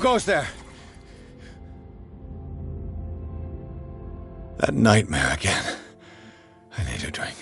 goes there? That nightmare again. I need a drink.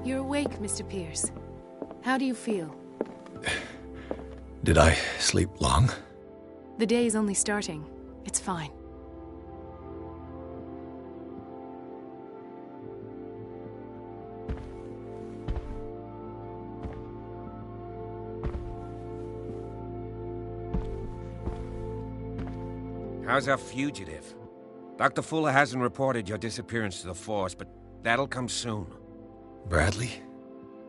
You're awake, Mr. Pierce. How do you feel? Did I sleep long? The day is only starting. It's fine. How's our fugitive? Dr. Fuller hasn't reported your disappearance to the force, but that'll come soon. Bradley?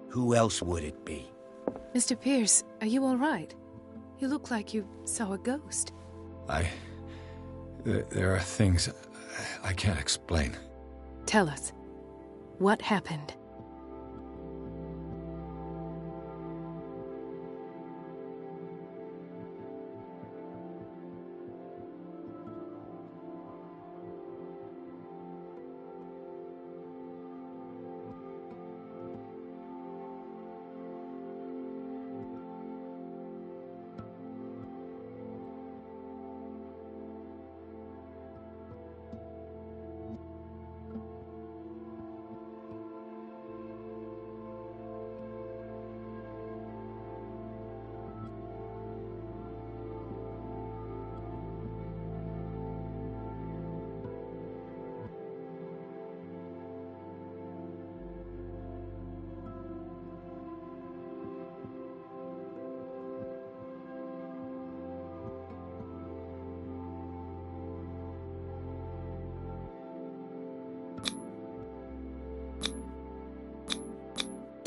Who else would it be? Mr. Pierce, are you all right? You look like you saw a ghost. There are things I can't explain. Tell us. What happened?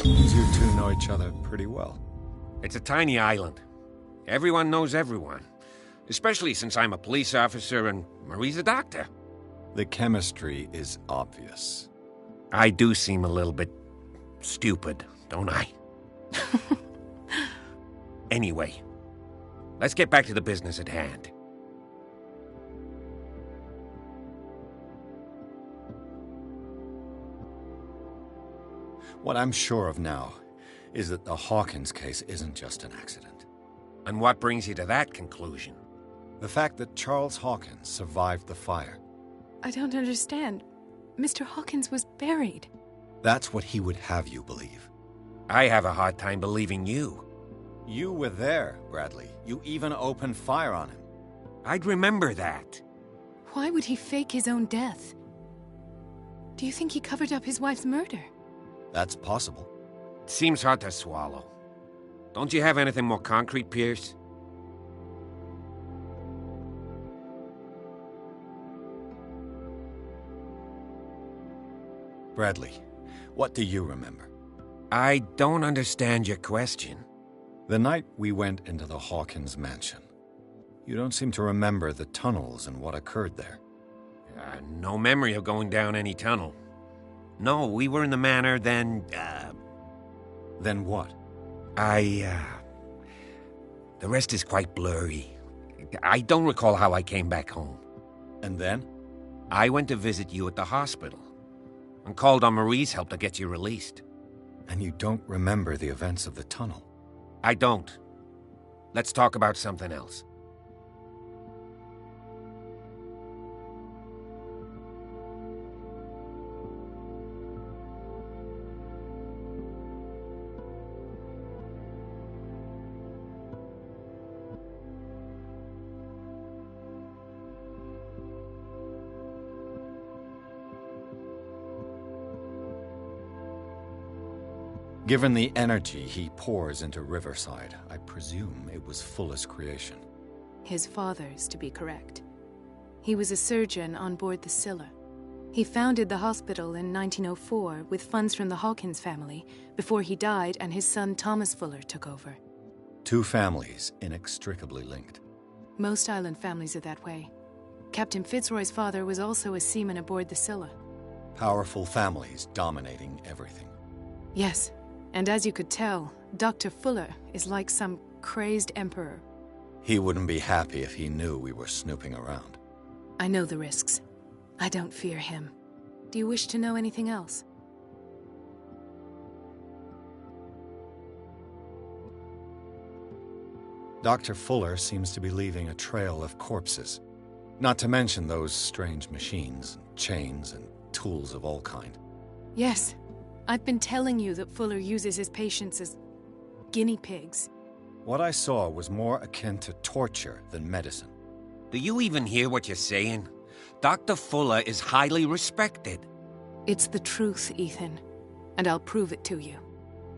You two know each other pretty well. It's a tiny island. Everyone knows everyone. Especially since I'm a police officer and Marie's a doctor. The chemistry is obvious. I do seem a little bit stupid, don't I? Anyway, let's get back to the business at hand. What I'm sure of now is that the Hawkins case isn't just an accident. And what brings you to that conclusion? The fact that Charles Hawkins survived the fire. I don't understand. Mr. Hawkins was buried. That's what he would have you believe. I have a hard time believing you. You were there, Bradley. You even opened fire on him. I'd remember that. Why would he fake his own death? Do you think he covered up his wife's murder? That's possible. Seems hard to swallow. Don't you have anything more concrete, Pierce? Bradley, what do you remember? I don't understand your question. The night we went into the Hawkins mansion. You don't seem to remember the tunnels and what occurred there. No memory of going down any tunnel. No, we were in the manor, then, Then what? The rest is quite blurry. I don't recall how I came back home. And then? I went to visit you at the hospital, and called on Marie's help to get you released. And you don't remember the events of the tunnel? I don't. Let's talk about something else. Given the energy he pours into Riverside, I presume it was Fuller's creation. His father's, to be correct. He was a surgeon on board the Scylla. He founded the hospital in 1904 with funds from the Hawkins family before he died and his son Thomas Fuller took over. Two families inextricably linked. Most island families are that way. Captain Fitzroy's father was also a seaman aboard the Scylla. Powerful families dominating everything. Yes, and as you could tell, Dr. Fuller is like some crazed emperor. He wouldn't be happy if he knew we were snooping around. I know the risks. I don't fear him. Do you wish to know anything else? Dr. Fuller seems to be leaving a trail of corpses. Not to mention those strange machines, chains, and tools of all kind. Yes. I've been telling you that Fuller uses his patients as guinea pigs. What I saw was more akin to torture than medicine. Do you even hear what you're saying? Dr. Fuller is highly respected. It's the truth, Ethan. And I'll prove it to you.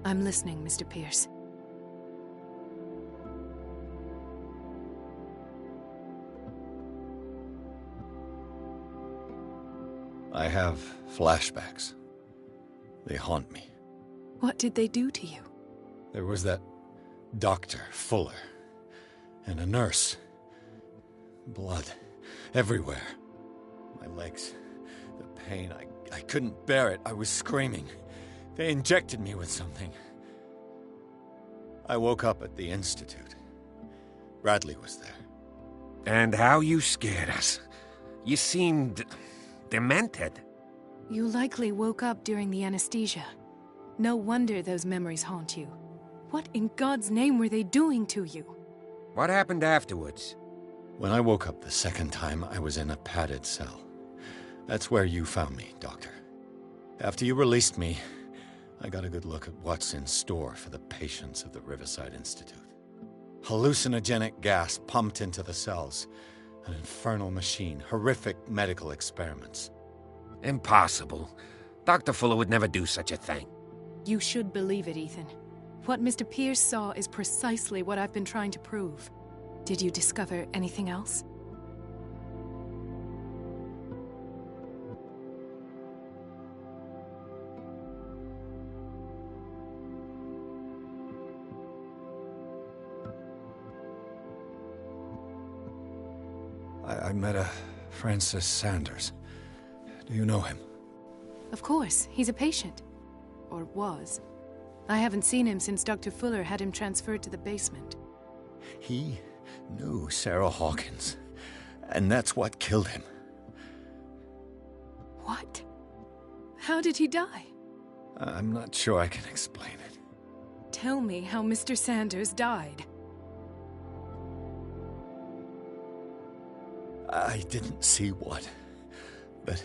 I'm listening, Mr. Pierce. I have flashbacks. They haunt me. What did they do to you? There was that Dr. Fuller and a nurse. Blood everywhere. My legs, the pain, I couldn't bear it. I was screaming. They injected me with something. I woke up at the Institute. Bradley was there. And how you scared us. You seemed demented. You likely woke up during the anesthesia. No wonder those memories haunt you. What in God's name were they doing to you? What happened afterwards? When I woke up the second time, I was in a padded cell. That's where you found me, Doctor. After you released me, I got a good look at what's in store for the patients of the Riverside Institute. Hallucinogenic gas pumped into the cells. An infernal machine, horrific medical experiments. Impossible. Dr. Fuller would never do such a thing. You should believe it, Ethan. What Mr. Pierce saw is precisely what I've been trying to prove. Did you discover anything else? I met a Francis Sanders. Do you know him? Of course, he's a patient. Or was. I haven't seen him since Dr. Fuller had him transferred to the basement. He knew Sarah Hawkins, and that's what killed him. What? How did he die? I'm not sure I can explain it. Tell me how Mr. Sanders died. I didn't see what, but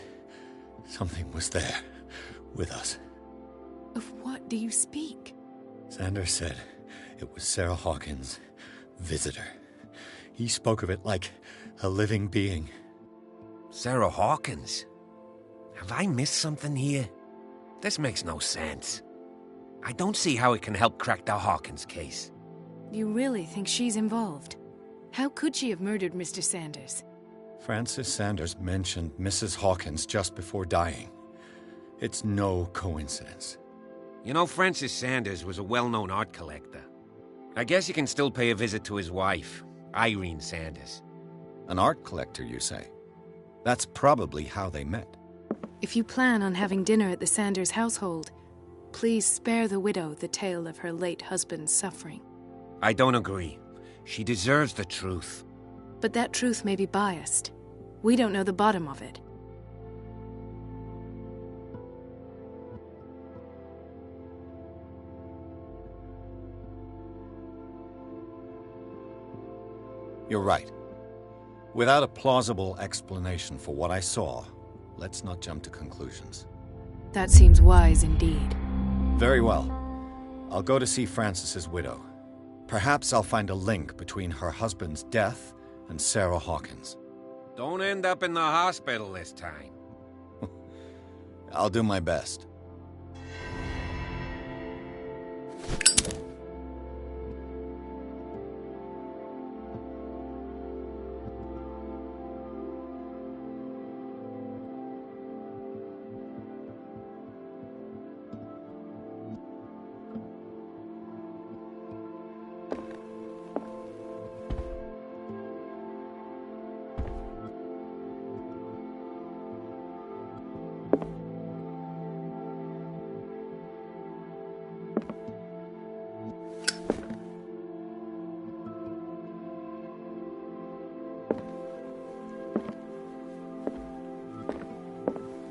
something was there, with us. Of what do you speak? Sanders said it was Sarah Hawkins' visitor. He spoke of it like a living being. Sarah Hawkins? Have I missed something here? This makes no sense. I don't see how it can help crack the Hawkins case. You really think she's involved? How could she have murdered Mr. Sanders? Francis Sanders mentioned Mrs. Hawkins just before dying. It's no coincidence. You know, Francis Sanders was a well-known art collector. I guess you can still pay a visit to his wife, Irene Sanders. An art collector, you say? That's probably how they met. If you plan on having dinner at the Sanders household, please spare the widow the tale of her late husband's suffering. I don't agree. She deserves the truth. But that truth may be biased. We don't know the bottom of it. You're right. Without a plausible explanation for what I saw, let's not jump to conclusions. That seems wise indeed. Very well. I'll go to see Francis's widow. Perhaps I'll find a link between her husband's death and Sarah Hawkins. Don't end up in the hospital this time. I'll do my best.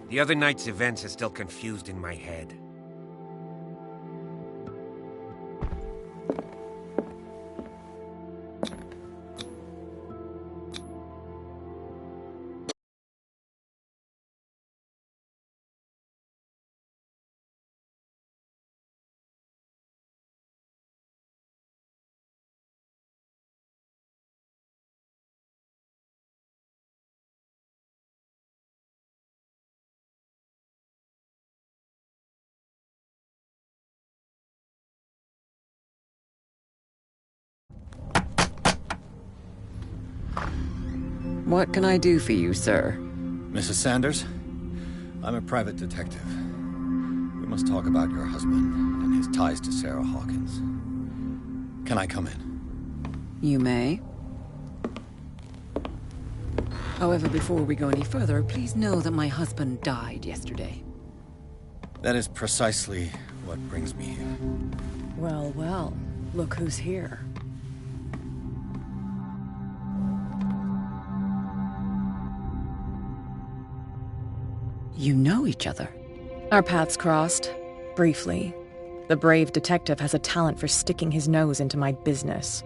The other night's events are still confused in my head. What can I do for you, sir? Mrs. Sanders, I'm a private detective. We must talk about your husband and his ties to Sarah Hawkins. Can I come in? You may. However, before we go any further, please know that my husband died yesterday. That is precisely what brings me here. Well, well, look who's here. You know each other. Our paths crossed, briefly. The brave detective has a talent for sticking his nose into my business.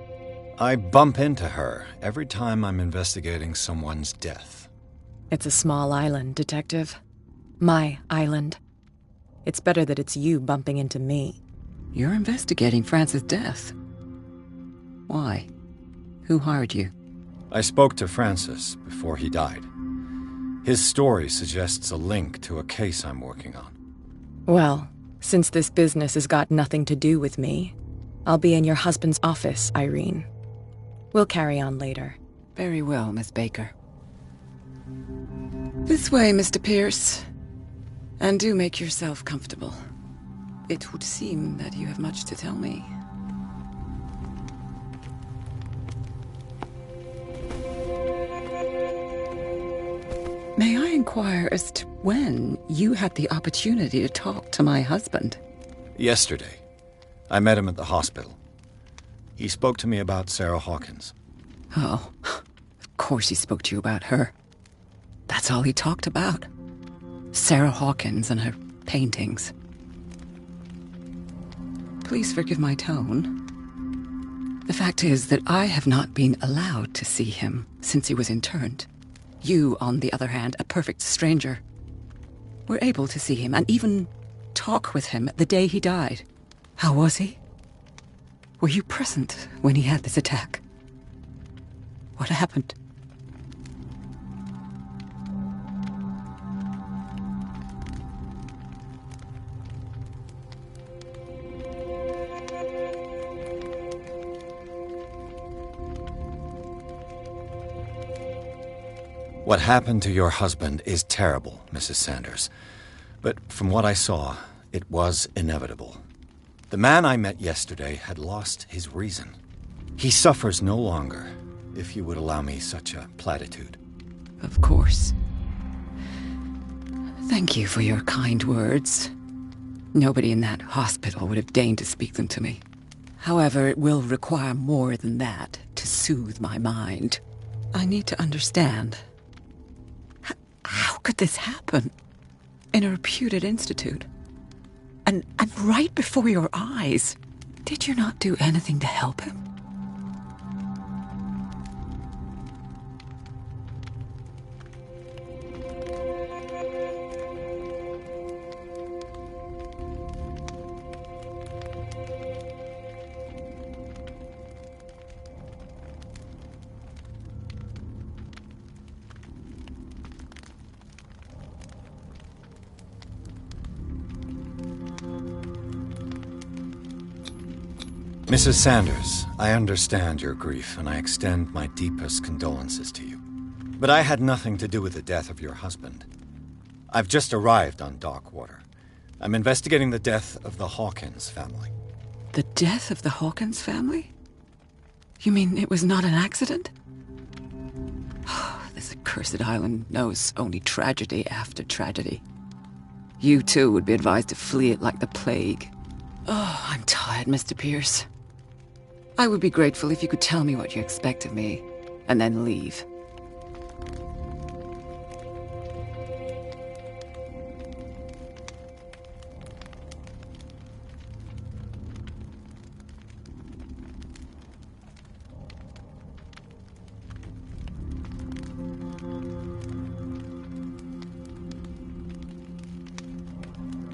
I bump into her every time I'm investigating someone's death. It's a small island, Detective. My island. It's better that it's you bumping into me. You're investigating Francis' death. Why? Who hired you? I spoke to Francis before he died. His story suggests a link to a case I'm working on. Well, since this business has got nothing to do with me, I'll be in your husband's office, Irene. We'll carry on later. Very well, Miss Baker. This way, Mr. Pierce. And do make yourself comfortable. It would seem that you have much to tell me. May I inquire as to when you had the opportunity to talk to my husband? Yesterday. I met him at the hospital. He spoke to me about Sarah Hawkins. Oh, of course he spoke to you about her. That's all he talked about. Sarah Hawkins and her paintings. Please forgive my tone. The fact is that I have not been allowed to see him since he was interned. You, on the other hand, a perfect stranger, were able to see him and even talk with him the day he died. How was he? Were you present when he had this attack? What happened? What happened to your husband is terrible, Mrs. Sanders. But from what I saw, it was inevitable. The man I met yesterday had lost his reason. He suffers no longer, if you would allow me such a platitude. Of course. Thank you for your kind words. Nobody in that hospital would have deigned to speak them to me. However, it will require more than that to soothe my mind. I need to understand. How could this happen? In a reputed institute? And right before your eyes? Did you not do anything to help him? Mrs. Sanders, I understand your grief, and I extend my deepest condolences to you. But I had nothing to do with the death of your husband. I've just arrived on Darkwater. I'm investigating the death of the Hawkins family. The death of the Hawkins family? You mean it was not an accident? This accursed island knows only tragedy after tragedy. You too would be advised to flee it like the plague. Oh, I'm tired, Mr. Pierce. I would be grateful if you could tell me what you expect of me, and then leave.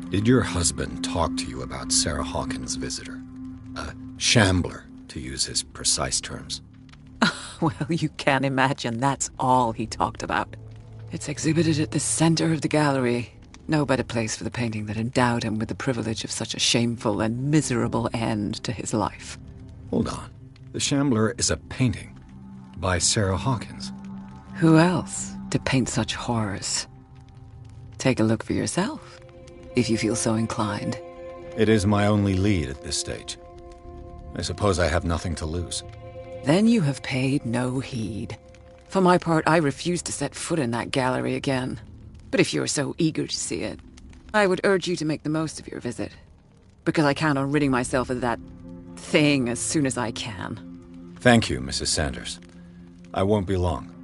Did your husband talk to you about Sarah Hawkins' visitor? A shambler, to use his precise terms. Well, you can imagine that's all he talked about. It's exhibited at the center of the gallery. No better place for the painting that endowed him with the privilege of such a shameful and miserable end to his life. Hold on. The Shambler is a painting by Sarah Hawkins. Who else to paint such horrors? Take a look for yourself, if you feel so inclined. It is my only lead at this stage. I suppose I have nothing to lose. Then you have paid no heed. For my part, I refuse to set foot in that gallery again. But if you're so eager to see it, I would urge you to make the most of your visit. Because I count on ridding myself of that thing as soon as I can. Thank you, Mrs. Sanders. I won't be long.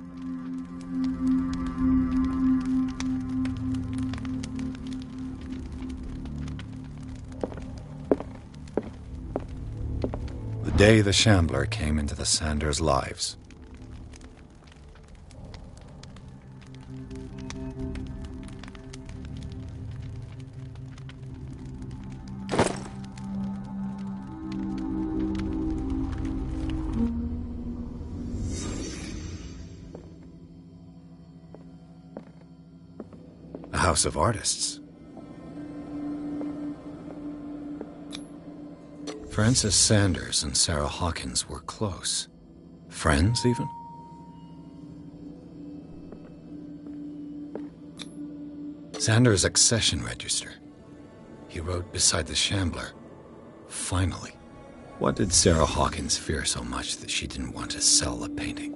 The day the Shambler came into the Sanders' lives. A house of artists. Frances Sanders and Sarah Hawkins were close. Friends, even? Sanders' accession register. He wrote beside the Shambler, "Finally." What did Sarah Hawkins fear so much that she didn't want to sell the painting?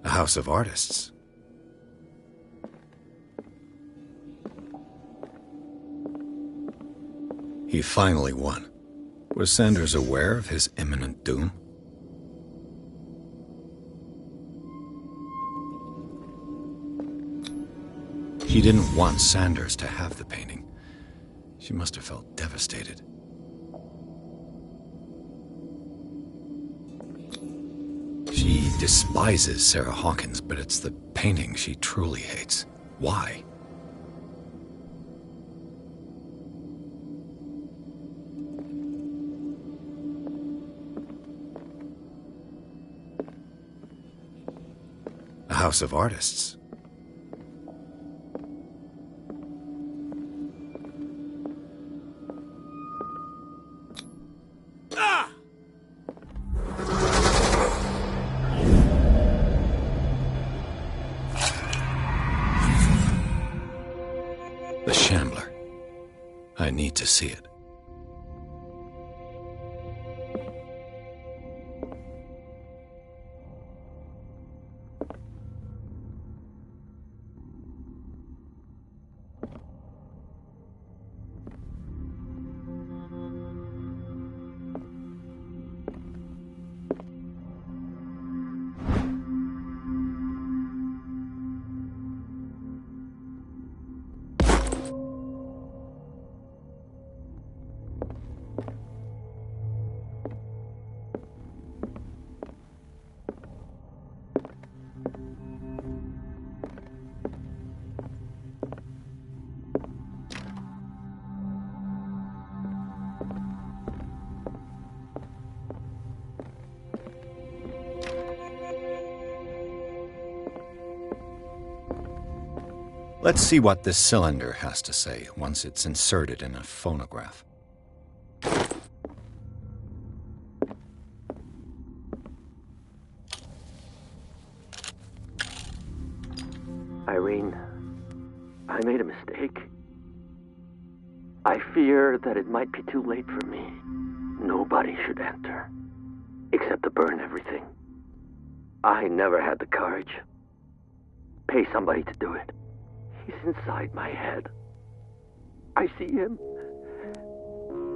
A house of artists. He finally won. Was Sanders aware of his imminent doom? She didn't want Sanders to have the painting. She must have felt devastated. She despises Sarah Hawkins, but it's the painting she truly hates. Why? A house of artists. The Shambler. I need to see it. Let's see what this cylinder has to say once it's inserted in a phonograph. Irene, I made a mistake. I fear that it might be too late for me. Nobody should enter, except to burn everything. I never had the courage. Pay somebody to do it. He's inside my head. I see him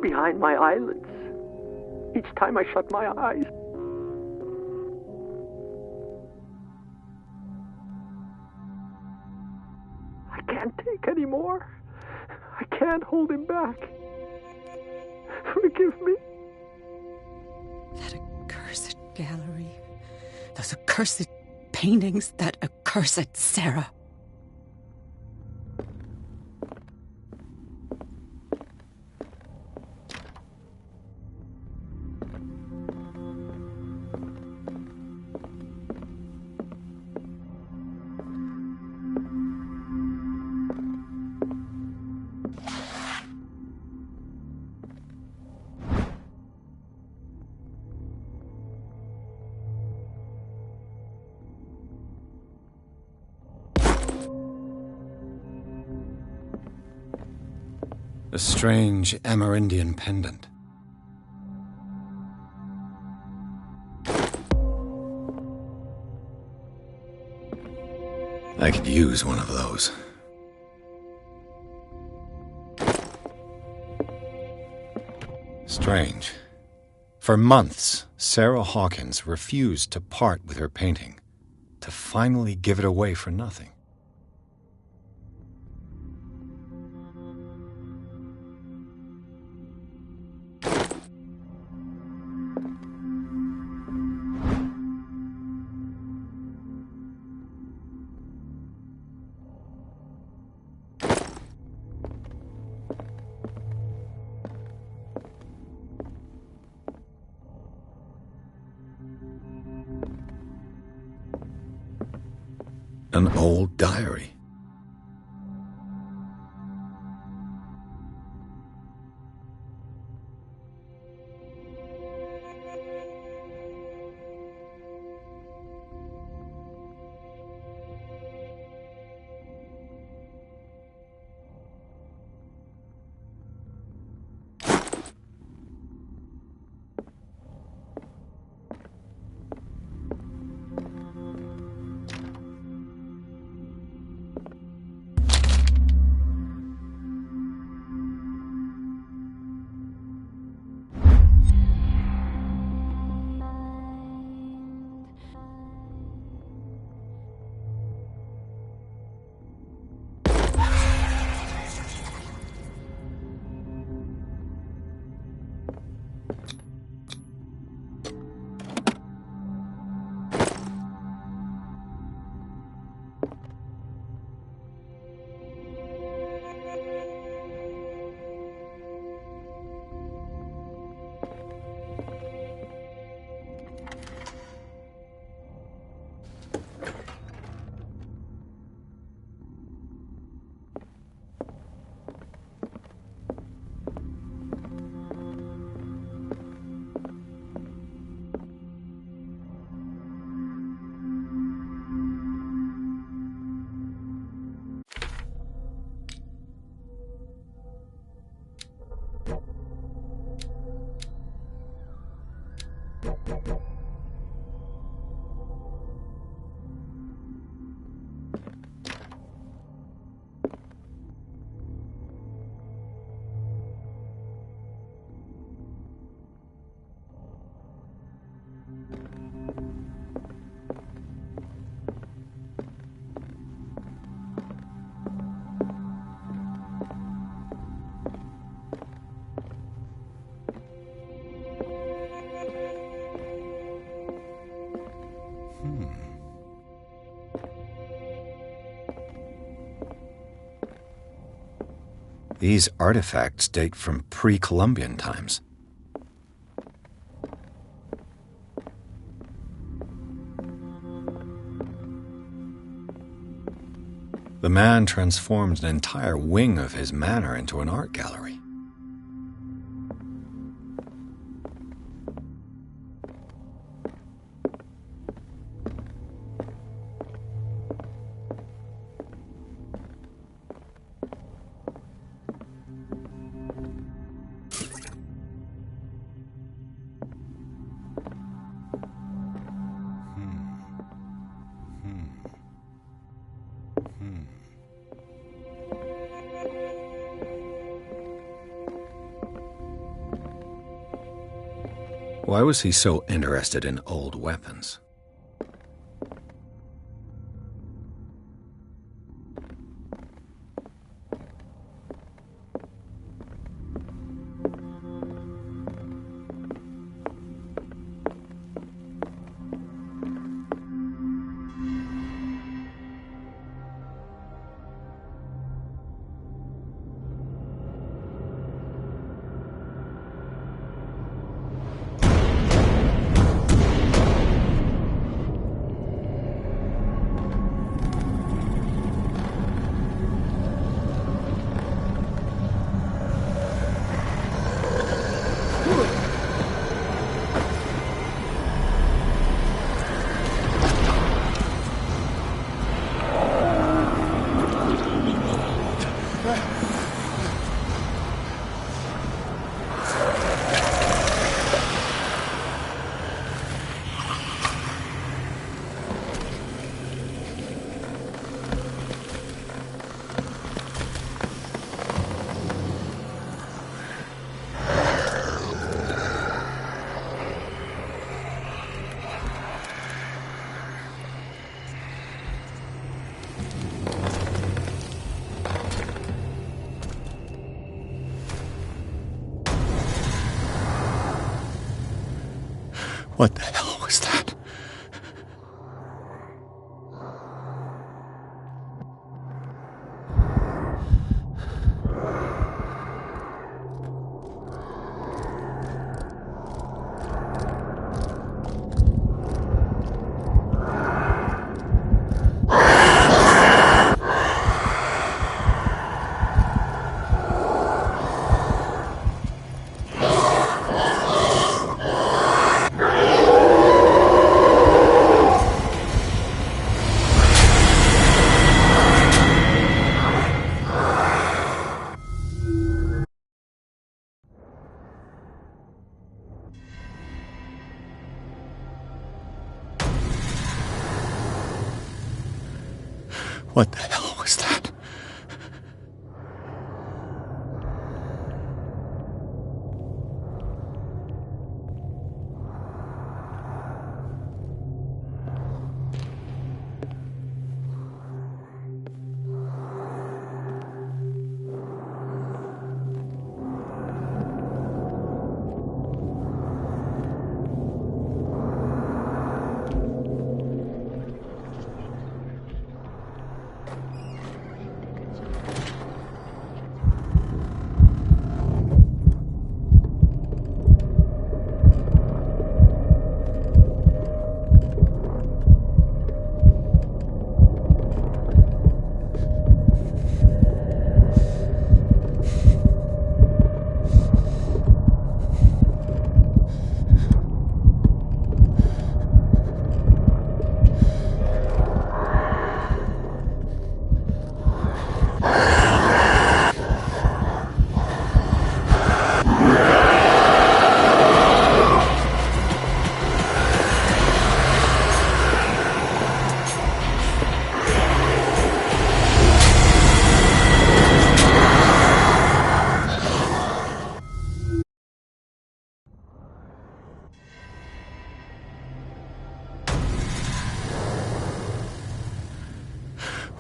behind my eyelids each time I shut my eyes. I can't take any more. I can't hold him back. forgive me? That accursed gallery. Those accursed paintings. That accursed Sarah. A strange Amerindian pendant. I could use one of those. Strange. For months, Sarah Hawkins refused to part with her painting, to finally give it away for nothing. An old diary. These artifacts date from pre-Columbian times. The man transformed an entire wing of his manor into an art gallery. Why was he so interested in old weapons? What the hell was that? What the hell was that?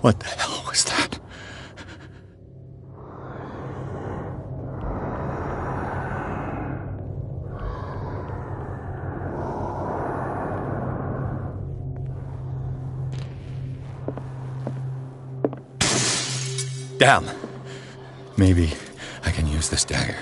What the hell was that? Damn. Maybe I can use this dagger.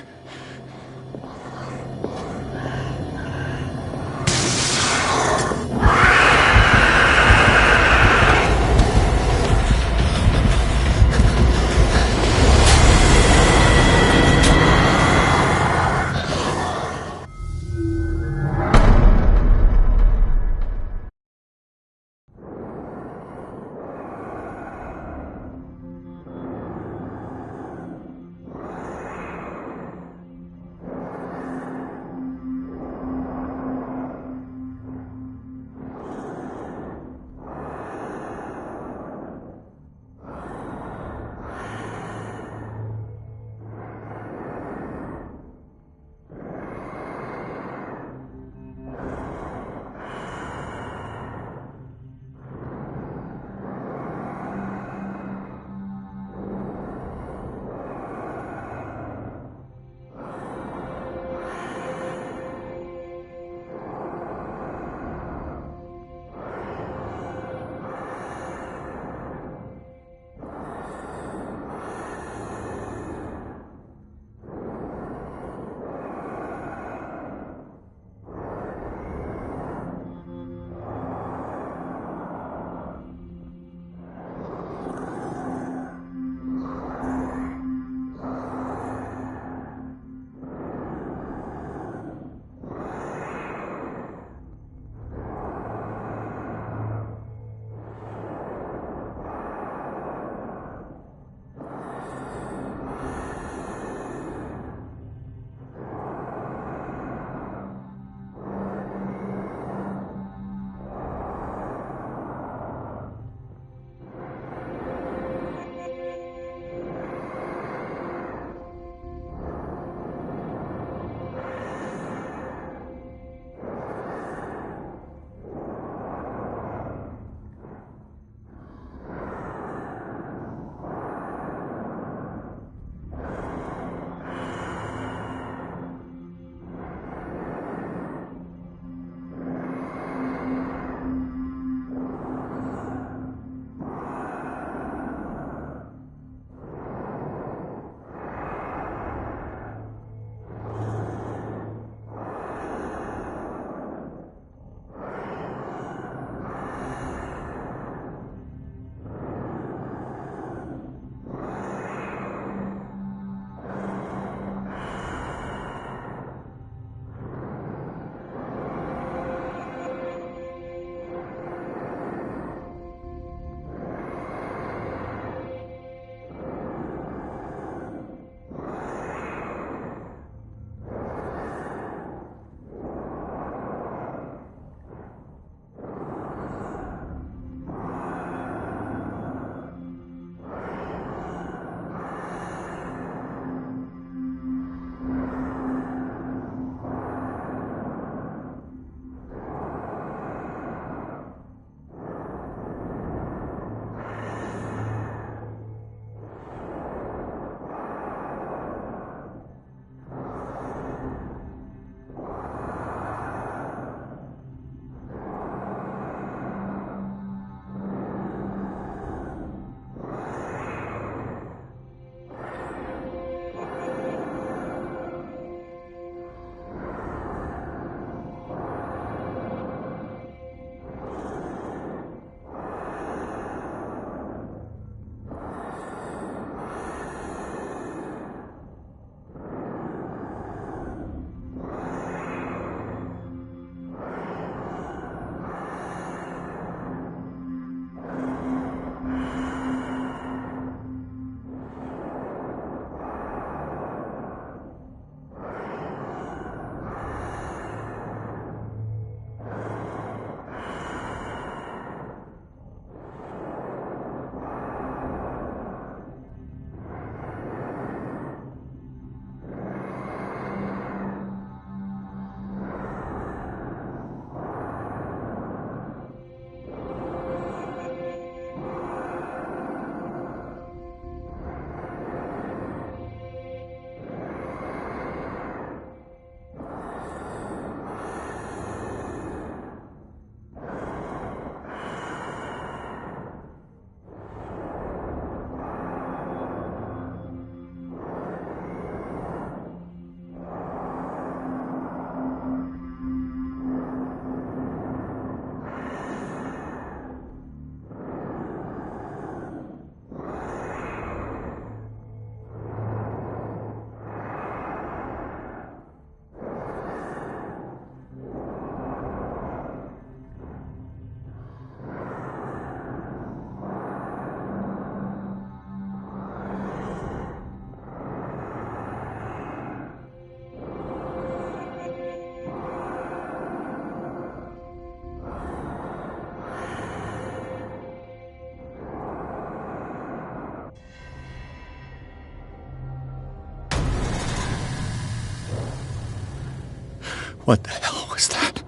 What the hell was that?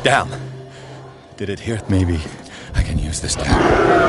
Down. Did it hear? Maybe I can use this dagger.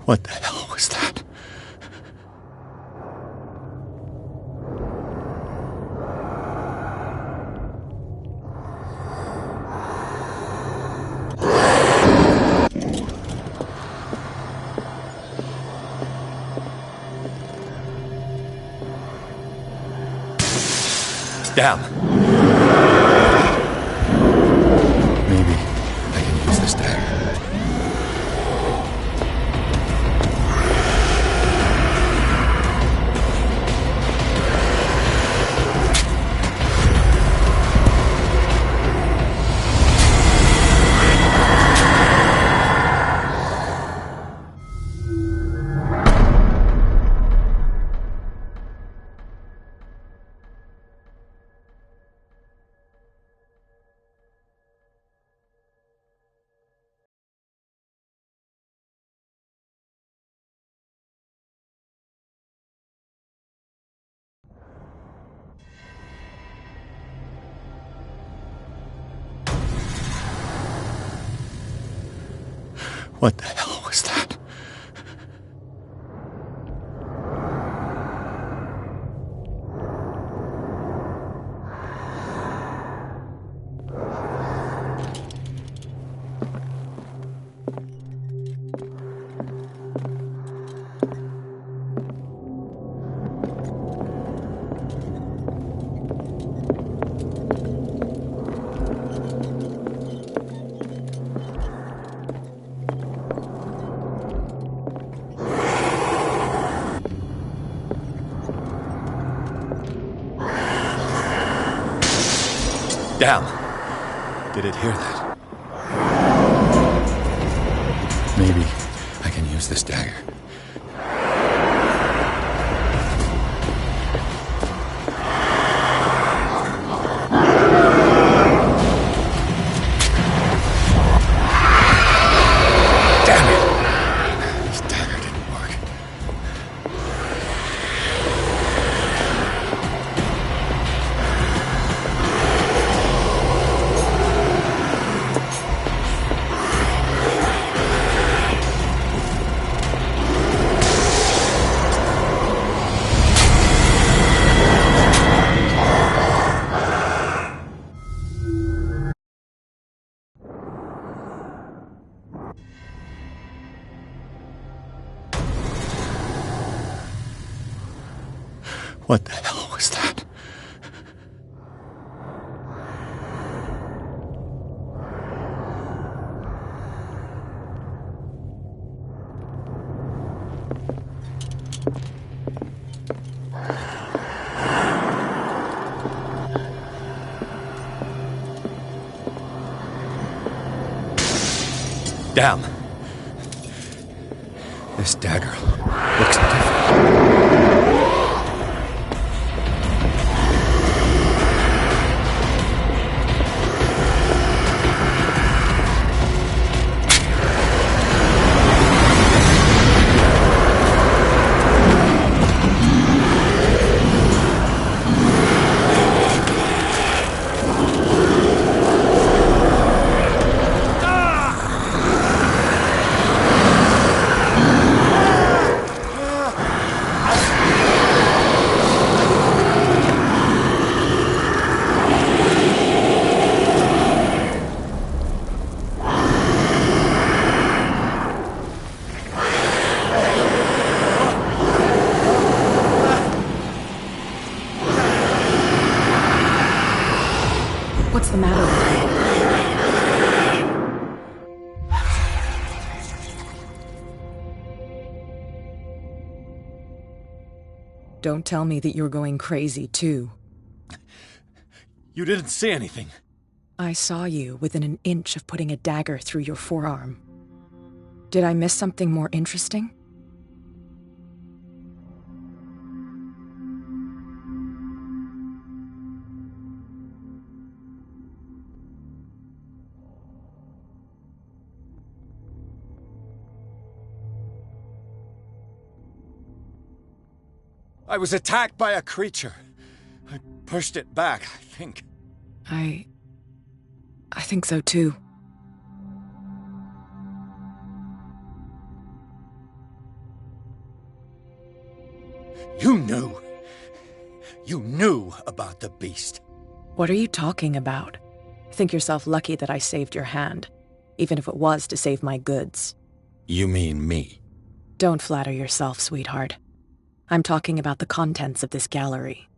What the hell was that? Down. Maybe I can use this dagger. What the hell was that? Down. Did it hear that? Maybe I can use this dagger. Damn it! This dagger didn't work. What the hell was that? Down. This dagger looks different. Don't tell me that you're going crazy, too. You didn't see anything. I saw you within an inch of putting a dagger through your forearm. Did I miss something more interesting? I was attacked by a creature. I pushed it back, I think. I think so, too. You knew. You knew about the beast. What are you talking about? Think yourself lucky that I saved your hand, even if it was to save my goods. You mean me? Don't flatter yourself, sweetheart. I'm talking about the contents of this gallery.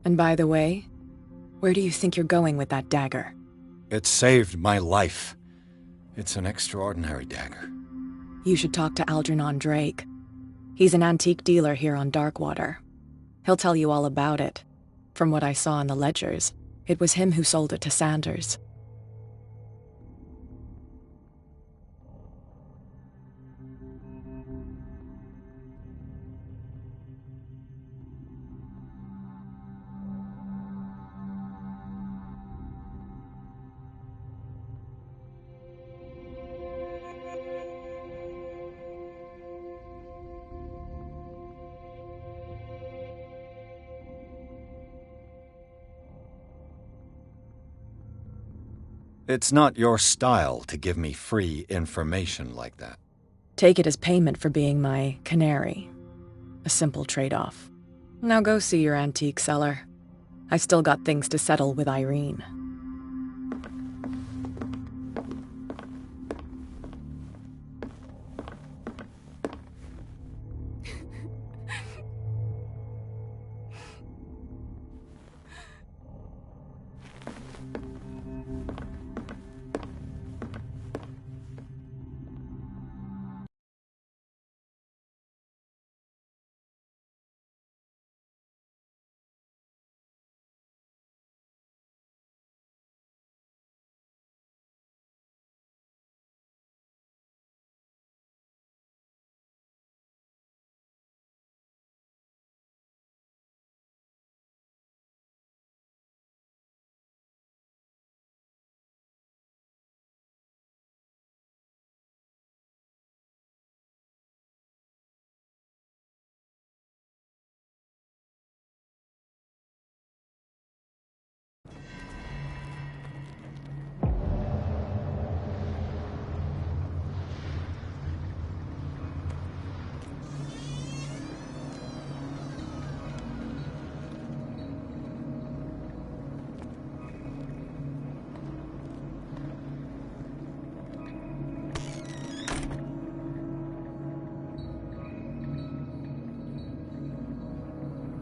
And by the way, where do you think you're going with that dagger? It saved my life. It's an extraordinary dagger. You should talk to Algernon Drake. He's an antique dealer here on Darkwater. He'll tell you all about it. From what I saw in the ledgers, it was him who sold it to Sanders. It's not your style to give me free information like that. Take it as payment for being my canary. A simple trade-off. Now go see your antique seller. I still got things to settle with Irene.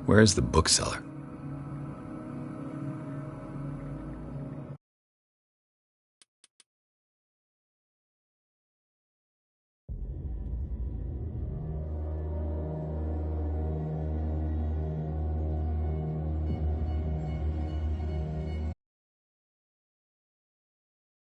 Where's the bookseller?